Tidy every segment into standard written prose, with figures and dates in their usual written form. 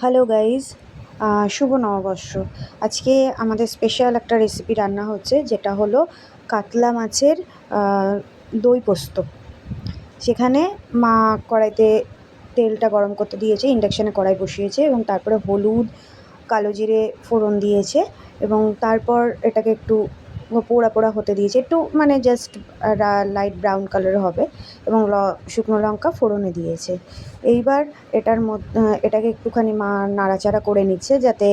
Hello guys, শুভ নববর্ষ। আজকে আমাদের স্পেশাল একটা রেসিপি রান্না হচ্ছে, যেটা হলো কাতলা মাছের দই পোস্ত। সেখানে মা কড়াইতে তেলটা গরম করতে দিয়েছে, ইন্ডাকশানে কড়াই বসিয়েছে এবং তারপরে হলুদ, কালো জিরে ফোড়ন দিয়েছে এবং তারপর এটাকে একটু পোড়া পোড়া হতে দিয়েছে, একটু মানে জাস্ট লাইট ব্রাউন কালার হবে এবং শুকনো লঙ্কা ফোড়নে দিয়েছে। এইবার এটাকে একটুখানি মা নাড়াচাড়া করে নিচ্ছে, যাতে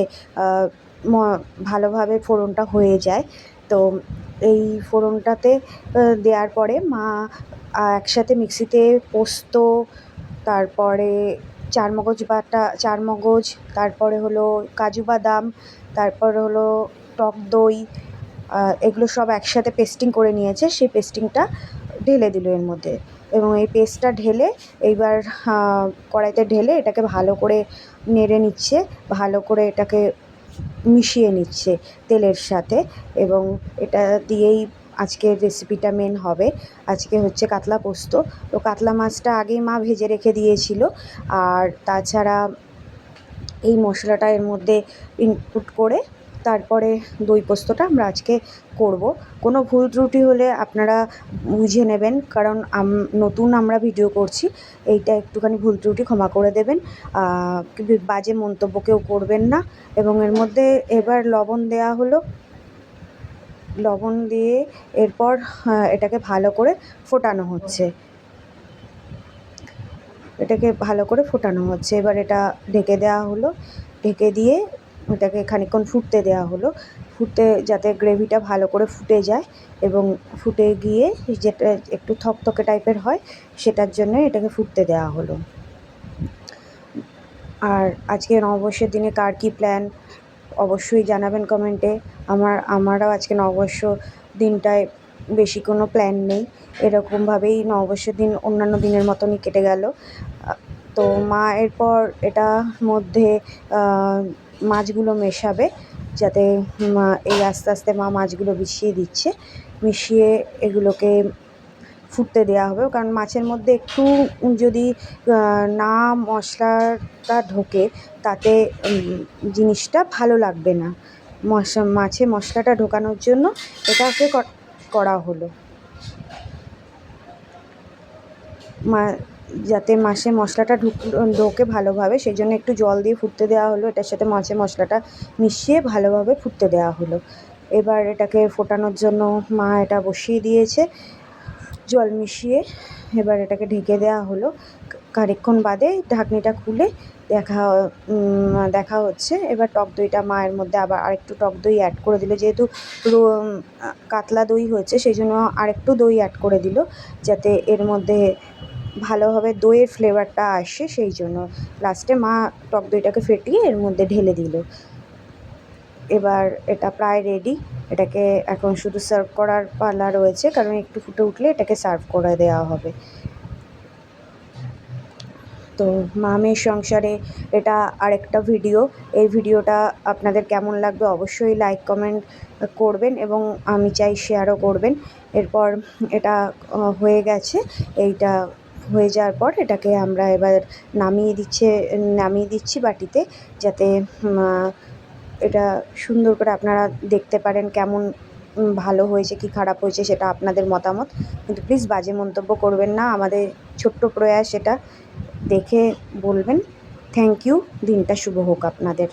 ভালোভাবে ফোড়নটা হয়ে যায়। তো এই ফোড়নটাতে দেওয়ার পরে মা একসাথে মিক্সিতে পোস্ত, তারপরে চারমগজ, তারপরে হলো কাজু বাদাম, তারপরে হলো টক দই, এগুলো সব একসাথে পেস্টিং করে নিয়েছে। সেই পেস্টিংটা ঢেলে দিল এর মধ্যে এবং এই পেস্টটা ঢেলে এইবার কড়াইতে ঢেলে এটাকে ভালো করে নেড়ে নিচ্ছে, ভালো করে এটাকে মিশিয়ে নিচ্ছে তেলের সাথে। এবং এটা দিয়েই আজকের রেসিপিটা মেন হবে। আজকে হচ্ছে কাতলা পোস্ত। তো কাতলা মাছটা আগেই মা ভেজে রেখে দিয়েছিল, আর তাছাড়া এই মশলাটা এর মধ্যে ইনপুট করে তারপরে দই পোস্তটা আমরা আজকে করব। কোনো ভুল ত্রুটি হলে আপনারা বুঝে নেবেন, কারণ নতুন আমরা ভিডিও করছি। এইটা একটুখানি ভুল ত্রুটি ক্ষমা করে দেবেন, কিন্তু বাজে মন্তব্য কেউ করবেন না। এবং এর মধ্যে এবার লবণ দেওয়া হলো, লবণ দিয়ে এরপর এটাকে ভালো করে ফোটানো হচ্ছে, এবার এটা ঢেকে দেওয়া হলো, ঢেকে দিয়ে এটাকে খানিকক্ষণ ফুটতে দেওয়া হলো, যাতে গ্রেভিটা ভালো করে ফুটে যায় এবং ফুটে গিয়ে যেটা একটু থকথকে টাইপের হয়, সেটার জন্য এটাকে ফুটতে দেওয়া হলো। আর আজকে নববর্ষের দিনে কার কী প্ল্যান অবশ্যই জানাবেন কমেন্টে। আমারও আজকে নববর্ষ দিনটায় বেশি কোনো প্ল্যান নেই, এরকমভাবেই নববর্ষের দিন অন্যান্য দিনের মতনই কেটে গেল। তো মা এরপর এটার মধ্যে মাছগুলো মেশাবে, যাতে এই আস্তে আস্তে মা মাছগুলো মিশিয়ে এগুলোকে ফুটতে দেওয়া হবে। কারণ মাছের মধ্যে একটু যদি না মশলাটা ঢোকে, তাতে জিনিসটা ভালো লাগবে না। মাছে মশলাটা ঢোকানোর জন্য এটাকে করা হলো, যাতে মাছে মশলাটা ঢোকে ভালোভাবে, সেই জন্য একটু জল দিয়ে ফুটতে দেওয়া হলো। এটার সাথে মাছে মশলাটা মিশিয়ে ভালোভাবে ফুটতে দেওয়া হলো। এবার এটাকে ফোটানোর জন্য মা এটা বসিয়ে দিয়েছে জল মিশিয়ে। এবার এটাকে ঢেকে দেওয়া হলো। খানিকক্ষণ বাদে ঢাকনিটা খুলে দেখা হচ্ছে। এবার টক দইটা মায়ের মধ্যে আবার আরেকটু টক দই অ্যাড করে দিল, যেহেতু কাতলা দই হয়েছে সেই জন্য আরেকটু দই অ্যাড করে দিল, যাতে এর মধ্যে ভালোভাবে দইয়ের ফ্লেভারটা আসে। সেই জন্য লাস্টে মা টক দইটাকে ফেটিয়ে এর মধ্যে ঢেলে দিল। এবার এটা প্রায় রেডি। এটাকে এখন শুধু সার্ভ করার পালা রয়েছে, কারণ একটু ফুটে উঠলে এটাকে সার্ভ করে দেওয়া হবে। তো মা মেয়ের সংসারে এটা আরেকটা ভিডিও। এই ভিডিওটা আপনাদের কেমন লাগবে অবশ্যই লাইক কমেন্ট করবেন এবং আমি চাই শেয়ারও করবেন। এরপর এটা হয়ে গেছে। এইটা হয়ে যাওয়ার পর এটাকে আমরা এবার নামিয়ে দিচ্ছি বাটিতে, যাতে এটা সুন্দর করে আপনারা দেখতে পারেন কেমন ভালো হয়েছে কি খারাপ হয়েছে, সেটা আপনাদের মতামত। কিন্তু প্লিজ বাজে মন্তব্য করবেন না, আমাদের ছোট্ট প্রয়াস এটা, দেখে বলবেন। Thank you. দিনটা শুভ হোক আপনাদের।